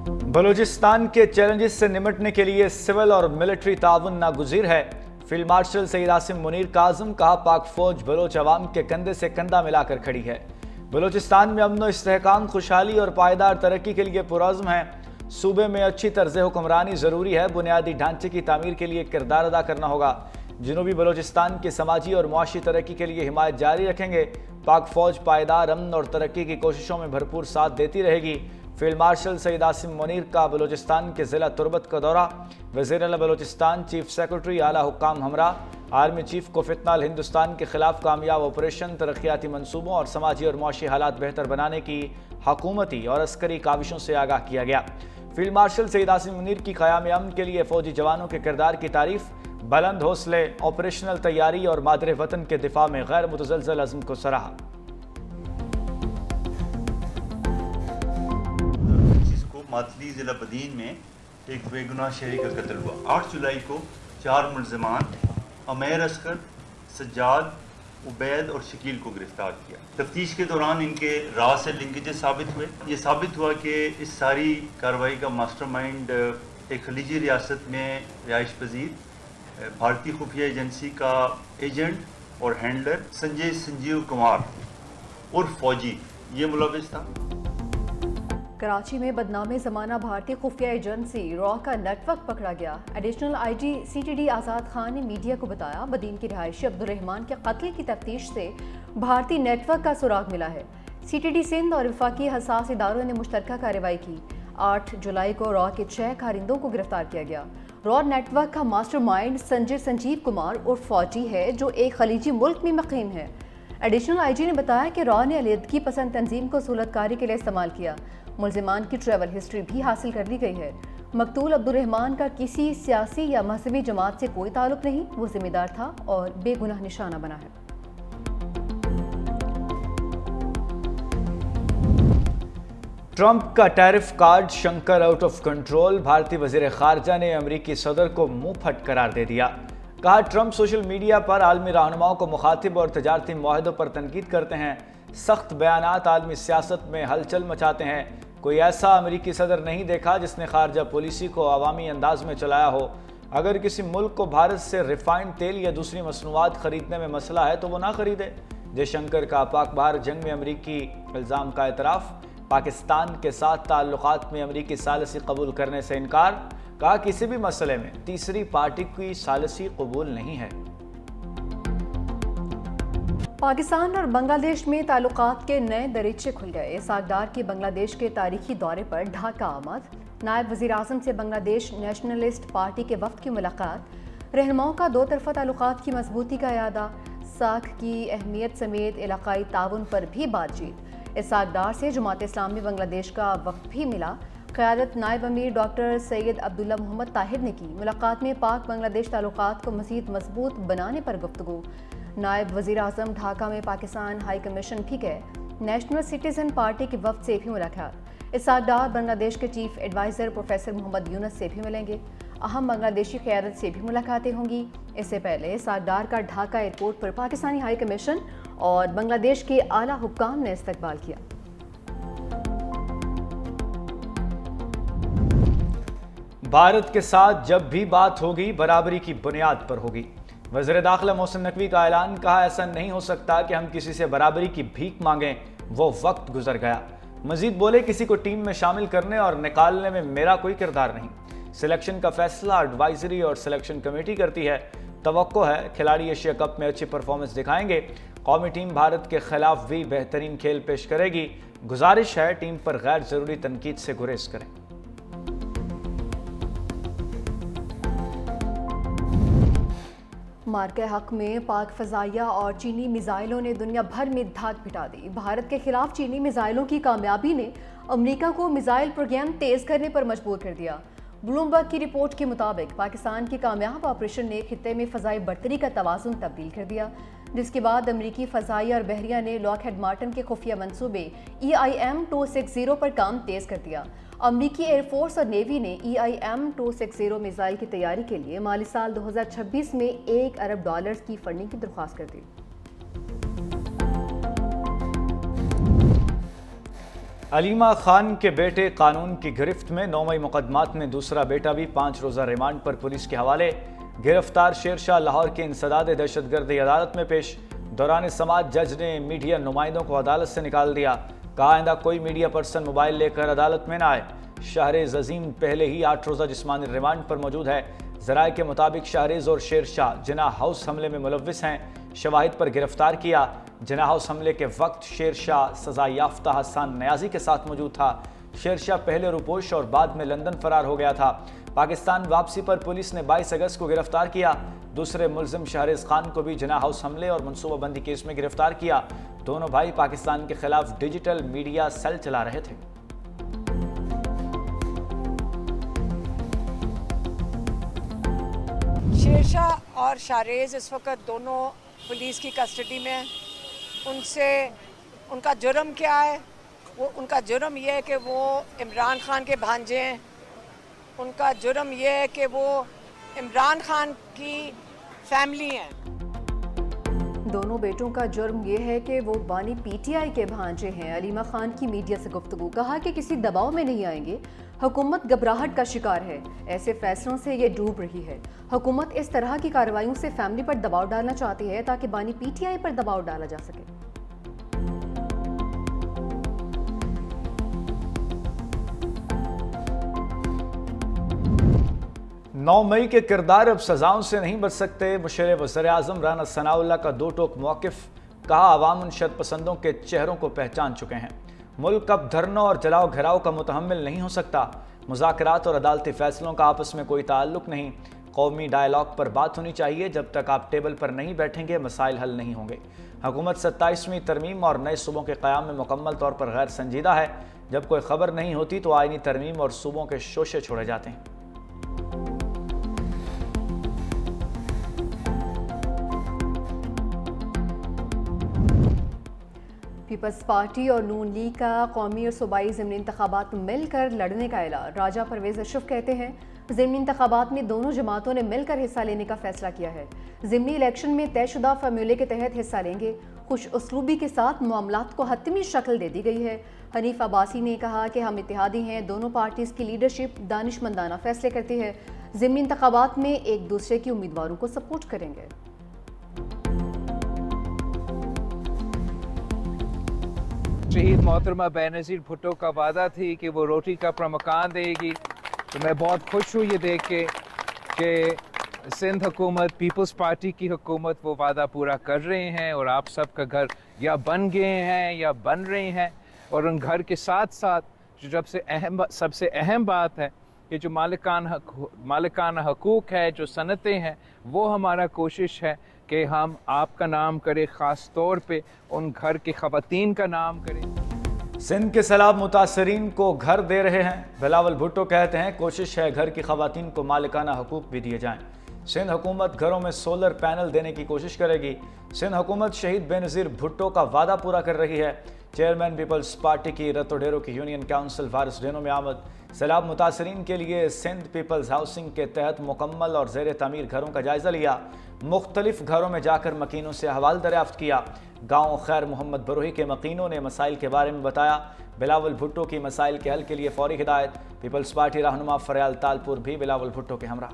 बलूचिस्तान के चैलेंजेस से निपटने के लिए सिविल और मिलिट्री ताउन नागुज़ीर है। फील्ड मार्शल सईद आसिम मुनीर का आज़म कहा, पाक फौज बलोच अवाम के कंधे से कंधा मिलाकर खड़ी है। बलूचिस्तान में अमन व इस्तेहकाम, खुशहाली और पायदार तरक्की के लिए पुरअज़्म है। सूबे में अच्छी तर्ज हुक्मरानी ज़रूरी है। बुनियादी ढांचे की तामीर के लिए किरदार अदा करना होगा। जनूबी बलूचिस्तान की समाजी और मुआशी तरक्की के लिए हिमायत जारी रखेंगे। पाक फौज पायदार अमन और तरक्की की कोशिशों में भरपूर साथ देती रहेगी। फील्ड मार्शल सईद आसिम मुनीर का बलूचिस्तान के ज़िला तुर्बत का दौरा। वज़ीर-ए-आला बलूचिस्तान, चीफ सेक्रेटरी, आला हुक्काम हमरा, आर्मी चीफ को फितनाल हिंदुस्तान के खिलाफ कामयाब ऑपरेशन, तरक्याती मनसूबों और समाजी और मुआशी हालात बेहतर बनाने की हकूमती और अस्करी काविशों से आगाह किया गया। फील्ड मार्शल सईद आसिम मुनीर की क़याम अमन के लिए फ़ौजी जवानों के किरदार की तारीफ, बुलंद हौसले, ऑपरेशनल तैयारी और मादरे वतन के दिफा में गैर मुतज़लज़ल अज़्म को सराहा। मातली ज़िला बदीन में एक बेगुनाह शहरी का कत्ल हुआ। 8 जुलाई को 4 मुलज़मान अमेर अस्कर, सज्जाद, उबैद और शकील को गिरफ्तार किया। तफ्तीश के दौरान इनके राह से लिंकेजेस साबित हुए। ये साबित हुआ कि इस सारी कार्रवाई का मास्टरमाइंड एक खलीजी रियासत में रिहाइश पजीर भारतीय खुफिया एजेंसी का एजेंट और हैंडलर संजीव कुमार उर्फ फौजी ये मुलविस था। कराची में बदनामे ज़माना भारतीय खुफिया एजेंसी रॉ का नेटवर्क पकड़ा गया। एडिशनल आईजी सीटीडी आज़ाद खान ने मीडिया को बताया, बदीन की रिहायशी अब्दुर्रहमान के कत्ल की तफ्तीश से भारतीय नेटवर्क का सुराग मिला है। सीटीडी सिंध और वफाकी हसास इदारों ने मुश्तरका कार्रवाई की। 8 जुलाई को रॉ के 6 कारिंदों को गिरफ्तार किया गया। रॉ नेटवर्क का मास्टरमाइंड संजीव कुमार और फौजी है, जो एक खलीजी मुल्क में मुकीम है। एडिशनल आईजी ने बताया कि रॉ ने अलीदगी पसंद तंजीम को सहूलतकारी के लिए इस्तेमाल किया। मुलजिमान की ट्रैवल हिस्ट्री भी हासिल कर ली गई है। मकतूल अब्दुर्रहमान का किसी सियासी या मजहबी जमात से कोई ताल्लुक नहीं, वो जिम्मेदार था और बेगुनाह निशाना बना है। ट्रंप का tariff card Shankar out of control. भारतीय वजीर खारजा ने अमरीकी सदर को मुंह फट करार दे दिया। कहा, ट्रंप सोशल मीडिया पर आलमी रहनुमाओं को मुखातिब और तजारती मुआहदों पर तनकीद करते हैं। सख्त बयानात आलमी सियासत में हलचल मचाते हैं। कोई ऐसा अमरीकी सदर नहीं देखा जिसने खारजा पॉलिसी को अवामी अंदाज में चलाया हो। अगर किसी मुल्क को भारत से रिफाइंड तेल या दूसरी मसनूआत खरीदने में मसला है तो वो ना खरीदे। जयशंकर का पाक भारत जंग में अमरीकी इल्ज़ाम का एतराफ़। पाकिस्तान के साथ ताल्लुकात में अमरीकी सालिसी कबूल करने से इनकार। कहा, किसी भी मसले में तीसरी पार्टी की सालिसी कबूल नहीं है। पाकिस्तान और बांग्लादेश में ताल्लुकात के नए दरीचे खुल गए। सागदार की बांग्लादेश के तारीखी दौरे पर ढाका आमद। नायब वज़ीर आज़म से बांग्लादेश नेशनलिस्ट पार्टी के वफ़द की मुलाकात। रहनुमाओं का दो तरफ़ा ताल्लुकात की मजबूती का इरादा। साख की अहमियत समेत इलाकाई ताउन पर भी बातचीत। इस सागदार से जमात इस्लामी बांग्लादेश का वफ़द भी मिला। क़यादत नायब अमीर डॉक्टर सैयद अब्दुल्ला मोहम्मद ताहिर ने की। मुलाकात में पाक बांग्लादेश ताल्लुकात को मज़ीद मजबूत बनाने पर गुफ्तगू। नायब वज़ीर आज़म ढाका में पाकिस्तान हाई कमीशन भी गए। नेशनल सिटीज़न पार्टी के वफ़द से भी मुलाकात। इस सागदार बांग्लादेश के chief adviser professor Mohammad Yunus से भी मिलेंगे। अहम बांग्लादेशी क़यादत से भी मुलाकातें होंगी। इससे पहले सागदार का ढाका एयरपोर्ट पर पाकिस्तानी हाई कमीशन और बांग्लादेश के आला हुक्काम ने इस्तकबाल किया। भारत के साथ जब भी बात होगी बराबरी की बुनियाद पर होगी। वज़ीर दाखिला मोहसिन नकवी का ऐलान। कहा, ऐसा नहीं हो सकता कि हम किसी से बराबरी की भीख मांगें, वो वक्त गुजर गया। मजीद बोले, किसी को टीम में शामिल करने और निकालने में मेरा कोई किरदार नहीं। सिलेक्शन का फैसला एडवाइजरी और सिलेक्शन कमेटी करती है। तवक्को है खिलाड़ी एशिया कप में अच्छी परफॉर्मेंस दिखाएंगे। कौमी टीम भारत के खिलाफ भी बेहतरीन खेल पेश करेगी। गुजारिश है टीम पर गैर ज़रूरी तनकीद से गुरेज करें। मार्के हक में पाक फ़ज़ाइया और चीनी मिसाइलों ने दुनिया भर में धाक भिटा दी। भारत के खिलाफ चीनी मिसाइलों की कामयाबी ने अमेरिका को मिसाइल प्रोग्राम तेज़ करने पर मजबूर कर दिया। ब्लूमबर्ग की रिपोर्ट के मुताबिक पाकिस्तान के कामयाब ऑपरेशन ने खित्ते में फ़ज़ाई बर्तरी का तवाज़ुन तब्दील कर दिया, जिसके बाद अमेरिकी फ़ज़ाइया और बहरिया ने लॉकहेड मार्टिन के खुफिया मंसूबे EIM-260 पर काम तेज़ कर दिया। अमेरिकी एयरफोर्स और नेवी ने EIM-260 मिसाइल की तैयारी के लिए माली साल 2026 में $1 अरब की फंडिंग की दरख्वास्त कर दी। अलीमा खान के बेटे कानून की गिरफ्त में 9 मई मुकदमात में दूसरा बेटा भी 5 रोज़ा रिमांड पर पुलिस के हवाले। गिरफ्तार शेरशाह लाहौर की इंसदाद दहशतगर्दी अदालत में पेश। दौरान समाज जज ने मीडिया नुमाइंदों को अदालत से निकाल दिया। कहा आइंदा कोई मीडिया पर्सन मोबाइल लेकर अदालत में न आए। शाहरेज अजीम पहले ही 8 रोज़ा जिस्मानी रिमांड पर मौजूद है। जराये के मुताबिक शाहरेज और शेरशाह जिना हाउस हमले में मुलव्विस हैं। शवाहिद पर गिरफ्तार किया। जिना हाउस हमले के वक्त शेरशाह सजा याफ्ता हसन न्याजी के साथ मौजूद था। शेरशाह पहले रुपोश और बाद में लंदन फरार हो गया था। पाकिस्तान वापसी पर पुलिस ने 22 अगस्त को गिरफ्तार किया। दूसरे मुलजिम शाहरेज खान को भी जिना हाउस हमले और मनसूबाबंदी केस में गिरफ्तार किया। दोनों भाई पाकिस्तान के खिलाफ डिजिटल मीडिया सेल चला रहे थे। शेरशाह और शाहरेज इस वक्त दोनों पुलिस की कस्टडी में हैं। उनसे उनका जुर्म क्या है? उनका जुर्म यह है कि वो इमरान खान के भांजे हैं। उनका जुर्म यह है कि वो इमरान खान की फैमिली हैं। दोनों बेटों का जुर्म यह है कि वो बानी पीटीआई के भांजे हैं। अलीमा खान की मीडिया से गुफ्तगू। कहा कि किसी दबाव में नहीं आएंगे। हुकूमत घबराहट का शिकार है। ऐसे फैसलों से ये डूब रही है। हुकूमत इस तरह की कार्रवाइयों से फैमिली पर दबाव डालना चाहती है ताकि बानी पीटीआई पर दबाव डाला जा सके। 9 मई के किरदार अब सजाओं से नहीं बच सकते। मुशर्रफ वज़ीर-ए-आज़म राना सनाउल्लाह का दो टोक मौक़िफ़। कहा अवाम उन शरपसंदों के चेहरों को पहचान चुके हैं। मुल्क अब धरनों और जलाओ घराव का मुतहम्मिल नहीं हो सकता। मुज़ाकरात और अदालती फैसलों का आपस में कोई ताल्लुक नहीं। कौमी डायलॉग पर बात होनी चाहिए। जब तक आप टेबल पर नहीं बैठेंगे मसाइल हल नहीं होंगे। हुकूमत 27वीं तरमीम और नए सूबों के क़याम में मुकम्मल तौर पर गैर संजीदा है। जब कोई खबर नहीं होती तो आइनी तरमीम और सूबों के शोशे छोड़े जाते हैं। पीपल्स पार्टी और नून लीग का कौमी और सूबाई ज़िमनी इंतखाबात में मिलकर लड़ने का ऐलान। राजा परवेज़ अशरफ कहते हैं ज़िमनी इंतखाबात में दोनों जमातों ने मिलकर हिस्सा लेने का फैसला किया है। ज़िमनी इलेक्शन में तयशुदा फार्मूले के तहत हिस्सा लेंगे। खुश उसलूबी के साथ मामलात को हतमी शक्ल दे दी गई है। हनीफ अब्बासी ने कहा कि हम इत्तेहादी हैं। दोनों पार्टीज़ की लीडरशिप दानिशमंदाना फैसले करती है। ज़िमनी इंतखाबात में एक दूसरे के उम्मीदवारों को सपोर्ट करेंगे। शहीद मोहतरमा बेनज़ीर भुट्टो का वादा थी कि वो रोटी का मकान देगी। तो मैं बहुत खुश हूँ ये देख के कि सिंध हुकूमत, पीपल्स पार्टी की हुकूमत वो वादा पूरा कर रहे हैं और आप सबका घर या बन गए हैं या बन रहे हैं। और उन घर के साथ साथ जो सबसे अहम बात है कि जो मालिकाना हकूक़ है, जो सनतें हैं, वो हमारा कोशिश है कि हम आपका नाम करें, ख़ास तौर पे उन घर की ख़वातीन का नाम करें। सिंध के सैलाब मुतासरीन को घर दे रहे हैं। बिलावल भुट्टो कहते हैं कोशिश है घर की ख़वातीन को मालिकाना हकूक़ भी दिए जाएं। सिंध हुकूमत घरों में सोलर पैनल देने की कोशिश करेगी। सिंध हुकूमत शहीद बेनज़ीर भुट्टो का वादा पूरा कर रही है। चेयरमैन पीपल्स पार्टी की रतो डेरो की यूनियन काउंसिल वारिस डेनो में आमद। सैलाब मुतासरीन के लिए सिंध पीपल्स हाउसिंग के तहत मुकम्मल और ज़ेर तामीर घरों का जायज़ा लिया। मुख्तलिफ घरों में जाकर मकीनों से अहवाल दरियाफ्त किया। गाँव खैर मोहम्मद बरोही के मकीनों ने मसाइल के बारे में बताया। बिलावल भुट्टो की मसाइल के हल के लिए फौरी हिदायत। पीपल्स पार्टी रहनुमा फरयाल तालपुर भी बिलावल भुट्टो के हमरा।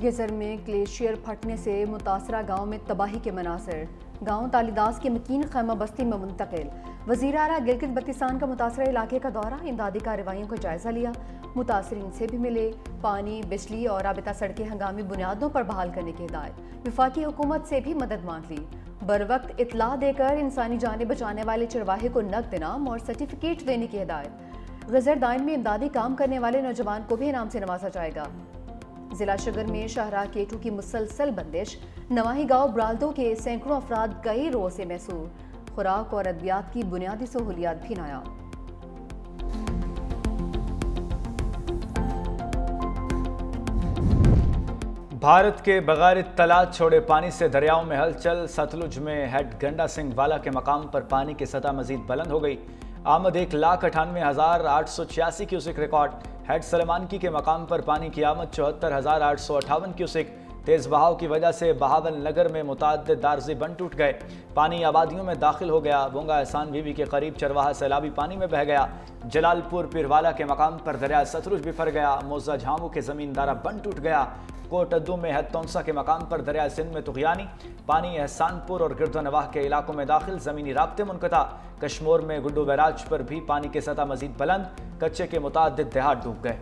गेज़र में ग्लेशियर फटने से मुतासरा गांव में तबाही के मनासिर। गांव तालीदास की मकीन खैमा बस्ती में मुंतकिल। वज़ीर आला गिलगित बल्तिस्तान का मुतासरा इलाके का दौरा, इमदादी कार्रवाइयों का जायज़ा लिया। मुतासरीन से भी मिले। पानी, बिजली और राबिता सड़कें हंगामी बुनियादों पर बहाल करने की हिदायत। विफाकी हुकूमत से भी मदद मांग ली। बर वक्त इतला देकर इंसानी जानें बचाने वाले चरवाहे को नकद इनाम और सर्टिफिकेट देने की हिदायत। गजर दाइन में इमदादी काम करने वाले नौजवान को भी इनाम से नवाजा जाएगा। जिला शगर में शाहराह केटू की मुसलसल बंदिश। नवाही गांव ब्राल्दो के सैकड़ों अफराद कई रोज से महसूर। खुराक और अद्वियात की बुनियादी सहूलियात भी नायाब। भारत के बगैर इत्तला छोड़े पानी से दरियाओं में हलचल। सतलुज में हेड गंडा सिंह वाला के मकाम पर पानी की सतह मजीद बुलंद हो गई। आमद 1,98,886 क्यूसिक रिकॉर्ड। हेड सलेमानकी के मकाम पर पानी की आमद 74,858 क्यूसिक। तेज़ बहाव की वजह से बहावल नगर में मुतअद्दिद दारजी बंद टूट गए। पानी आबादियों में दाखिल हो गया। बोंगा एहसान बीवी के करीब चरवाहा सैलाबी पानी में बह गया। जलालपुर पिरवाला के मकाम पर दरिया सतलुज बिफर गया। मोजा झामू के ज़मींदारा बंद टूट गया। कोटद्दू में हदतौंसा के मकाम पर दरिया सिंध में तुग़यानी पानी एहसानपुर और गिरदोनवाह के इलाकों में दाखिल। ज़मीनी राब्ते मुनक़ता। कश्मोर में गुड्डू बैराज पर भी पानी की सतह मजीद बुलंद। कच्चे के मुतअद्दिद देहात डूब गए।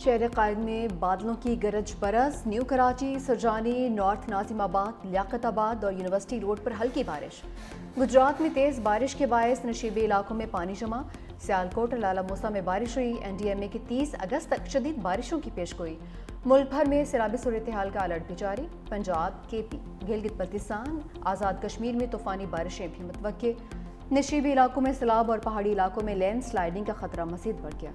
शहर कायद में बादलों की गरज बरस। न्यू कराची, सुरजानी, नॉर्थ नाजिमाबाद, लियाकताबाद और यूनिवर्सिटी रोड पर हल्की बारिश। गुजरात में तेज़ बारिश के बायस नशीबी इलाकों में पानी जमा। सियालकोट और लाला मूसा में बारिश हुई। NDMA की 30 अगस्त तक शदीद बारिशों की पेशगोई। मुल्क भर में सैलाबी सूरत हाल का अलर्ट भी जारी। पंजाब, KP, गिलगित बल्तिस्तान, आज़ाद कश्मीर में तूफ़ानी बारिशें भी मुतवक्के। नशीबी इलाकों में सैलाब और पहाड़ी इलाकों में लैंड स्लाइडिंग का खतरा मज़ीद बढ़ गया।